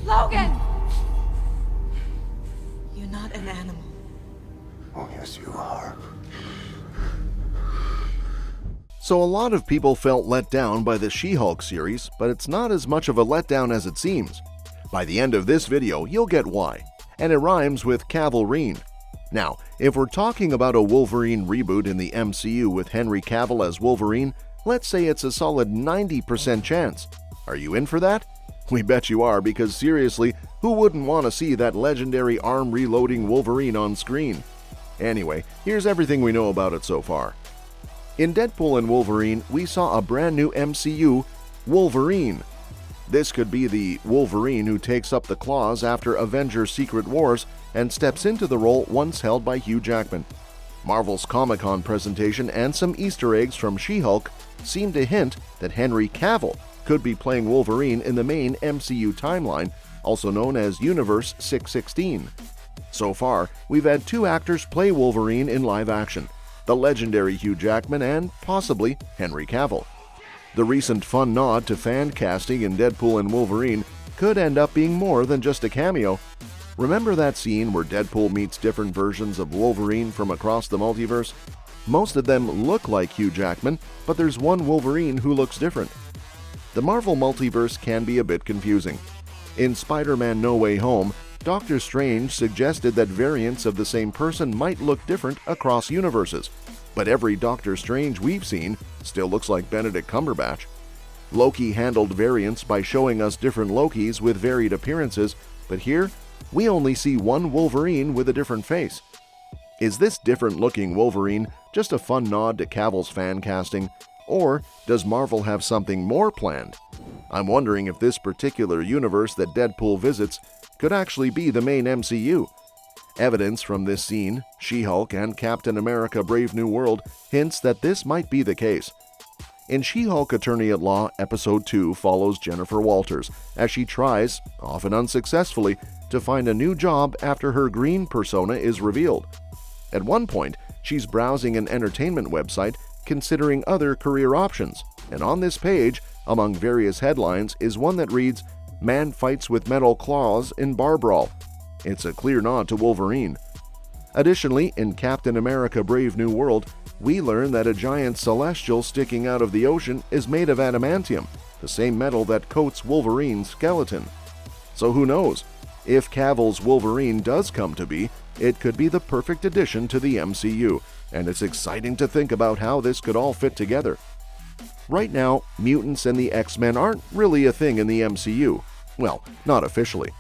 Logan! You're not an animal. Oh, yes, you are. So a lot of people felt let down by the She-Hulk series, but it's not as much of a letdown as it seems. By the end of this video, you'll get why. And it rhymes with Cavill. Now, if we're talking about a Wolverine reboot in the MCU with Henry Cavill as Wolverine, let's say it's a solid 90% chance. Are you in for that? We bet you are, because seriously, who wouldn't want to see that legendary arm-reloading Wolverine on screen? Anyway, here's everything we know about it so far. In Deadpool and Wolverine, we saw a brand new MCU, Wolverine. This could be the Wolverine who takes up the claws after Avengers Secret Wars and steps into the role once held by Hugh Jackman. Marvel's Comic-Con presentation and some Easter eggs from She-Hulk seem to hint that Henry Cavill could be playing Wolverine in the main MCU timeline, also known as Universe 616. So far, we've had two actors play Wolverine in live action, the legendary Hugh Jackman and possibly Henry Cavill. The recent fun nod to fan casting in Deadpool and Wolverine could end up being more than just a cameo. Remember that scene where Deadpool meets different versions of Wolverine from across the multiverse? Most of them look like Hugh Jackman, but there's one Wolverine who looks different. The Marvel multiverse can be a bit confusing. In Spider-Man No Way Home, Doctor Strange suggested that variants of the same person might look different across universes, but every Doctor Strange we've seen still looks like Benedict Cumberbatch. Loki handled variants by showing us different Lokis with varied appearances, but here, we only see one Wolverine with a different face. Is this different-looking Wolverine just a fun nod to Cavill's fan casting, or does Marvel have something more planned? I'm wondering if this particular universe that Deadpool visits could actually be the main MCU. Evidence from this scene, She-Hulk and Captain America Brave New World hints that this might be the case. In She-Hulk Attorney-at-Law, Episode 2 follows Jennifer Walters as she tries, often unsuccessfully, to find a new job after her green persona is revealed. At one point, she's browsing an entertainment website considering other career options, and on this page, among various headlines, is one that reads, "Man fights with metal claws in bar brawl." It's a clear nod to Wolverine. Additionally, in Captain America Brave New World, we learn that a giant celestial sticking out of the ocean is made of adamantium, the same metal that coats Wolverine's skeleton. So who knows? If Cavill's Wolverine does come to be, it could be the perfect addition to the MCU, and it's exciting to think about how this could all fit together. Right now, mutants and the X-Men aren't really a thing in the MCU. Well, not officially.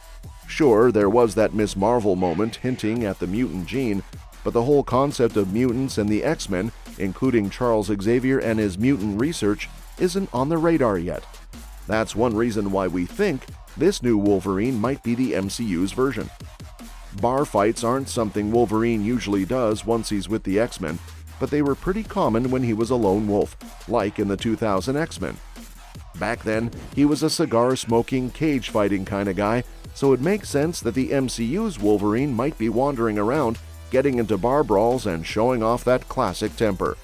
Sure, there was that Miss Marvel moment hinting at the mutant gene, but the whole concept of mutants and the X-Men, including Charles Xavier and his mutant research, isn't on the radar yet. That's one reason why we think this new Wolverine might be the MCU's version. Bar fights aren't something Wolverine usually does once he's with the X-Men, but they were pretty common when he was a lone wolf, like in the 2000 X-Men. Back then, he was a cigar-smoking, cage-fighting kind of guy, so it makes sense that the MCU's Wolverine might be wandering around, getting into bar brawls and showing off that classic temper.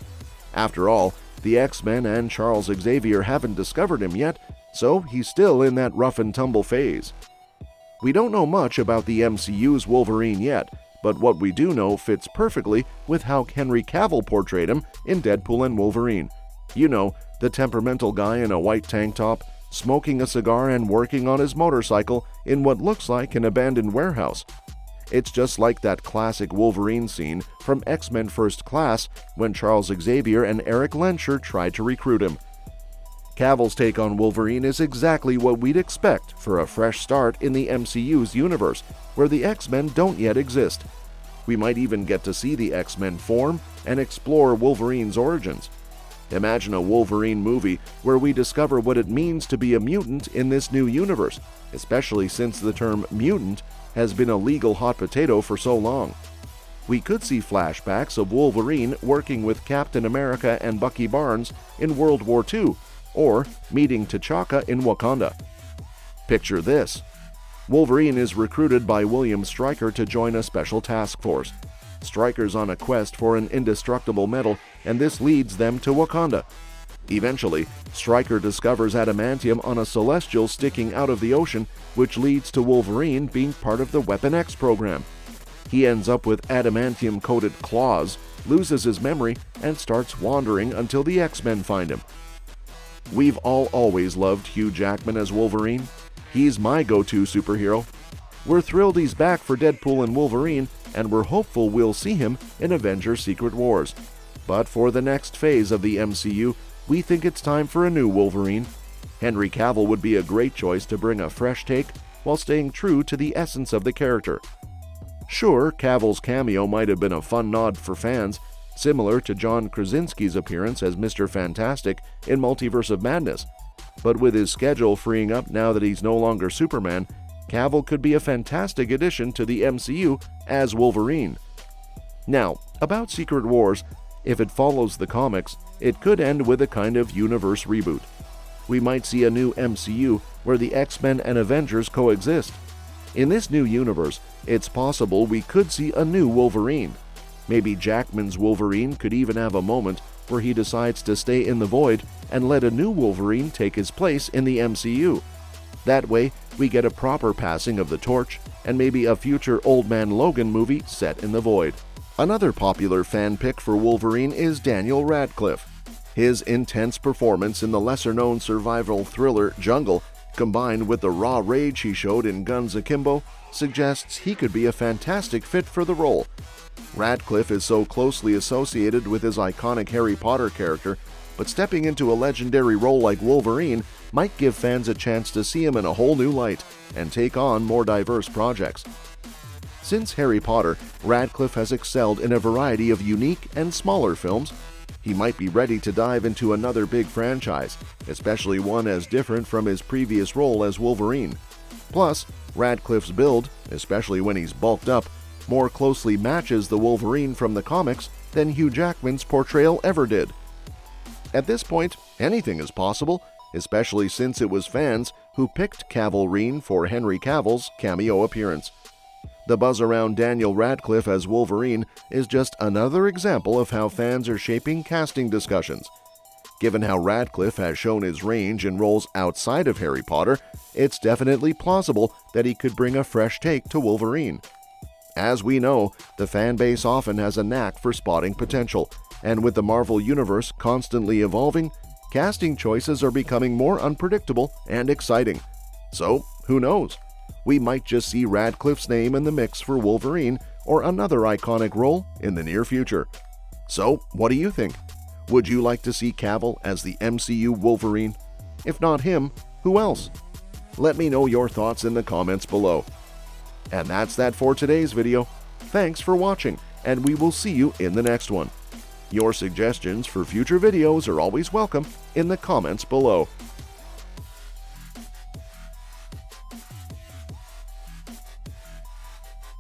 After all, the X-Men and Charles Xavier haven't discovered him yet, so he's still in that rough-and-tumble phase. We don't know much about the MCU's Wolverine yet, but what we do know fits perfectly with how Henry Cavill portrayed him in Deadpool and Wolverine. You know, the temperamental guy in a white tank top, smoking a cigar and working on his motorcycle in what looks like an abandoned warehouse. It's just like that classic Wolverine scene from X-Men First Class when Charles Xavier and Eric Lensher tried to recruit him. Cavill's take on Wolverine is exactly what we'd expect for a fresh start in the MCU's universe, where the X-Men don't yet exist. We might even get to see the X-Men form and explore Wolverine's origins. Imagine a Wolverine movie where we discover what it means to be a mutant in this new universe, especially since the term mutant has been a legal hot potato for so long. We could see flashbacks of Wolverine working with Captain America and Bucky Barnes in World War II, or meeting T'Chaka in Wakanda. Picture this. Wolverine is recruited by William Stryker to join a special task force. Stryker's on a quest for an indestructible metal, and this leads them to Wakanda. Eventually, Stryker discovers adamantium on a celestial sticking out of the ocean, which leads to Wolverine being part of the Weapon X program. He ends up with adamantium-coated claws, loses his memory, and starts wandering until the X-Men find him. We've all always loved Hugh Jackman as Wolverine. He's my go-to superhero. We're thrilled he's back for Deadpool and Wolverine, and we're hopeful we'll see him in Avengers Secret Wars. But for the next phase of the MCU, we think it's time for a new Wolverine. Henry Cavill would be a great choice to bring a fresh take while staying true to the essence of the character. Sure, Cavill's cameo might have been a fun nod for fans, similar to John Krasinski's appearance as Mr. Fantastic in Multiverse of Madness. But with his schedule freeing up now that he's no longer Superman, Cavill could be a fantastic addition to the MCU as Wolverine. Now, about Secret Wars, if it follows the comics, it could end with a kind of universe reboot. We might see a new MCU where the X-Men and Avengers coexist. In this new universe, it's possible we could see a new Wolverine. Maybe Jackman's Wolverine could even have a moment where he decides to stay in the void and let a new Wolverine take his place in the MCU. That way, we get a proper passing of the torch and maybe a future Old Man Logan movie set in the void. Another popular fan pick for Wolverine is Daniel Radcliffe. His intense performance in the lesser-known survival thriller Jungle, combined with the raw rage he showed in Guns Akimbo, suggests he could be a fantastic fit for the role. Radcliffe is so closely associated with his iconic Harry Potter character, but stepping into a legendary role like Wolverine might give fans a chance to see him in a whole new light and take on more diverse projects. Since Harry Potter, Radcliffe has excelled in a variety of unique and smaller films. He might be ready to dive into another big franchise, especially one as different from his previous role as Wolverine. Plus, Radcliffe's build, especially when he's bulked up, more closely matches the Wolverine from the comics than Hugh Jackman's portrayal ever did. At this point, anything is possible, especially since it was fans who picked Cavill for Henry Cavill's cameo appearance. The buzz around Daniel Radcliffe as Wolverine is just another example of how fans are shaping casting discussions. Given how Radcliffe has shown his range in roles outside of Harry Potter, it's definitely plausible that he could bring a fresh take to Wolverine. As we know, the fan base often has a knack for spotting potential, and with the Marvel Universe constantly evolving, casting choices are becoming more unpredictable and exciting. So, who knows? We might just see Radcliffe's name in the mix for Wolverine or another iconic role in the near future. So, what do you think? Would you like to see Cavill as the MCU Wolverine? If not him, who else? Let me know your thoughts in the comments below. And that's that for today's video. Thanks for watching, and we will see you in the next one. Your suggestions for future videos are always welcome in the comments below.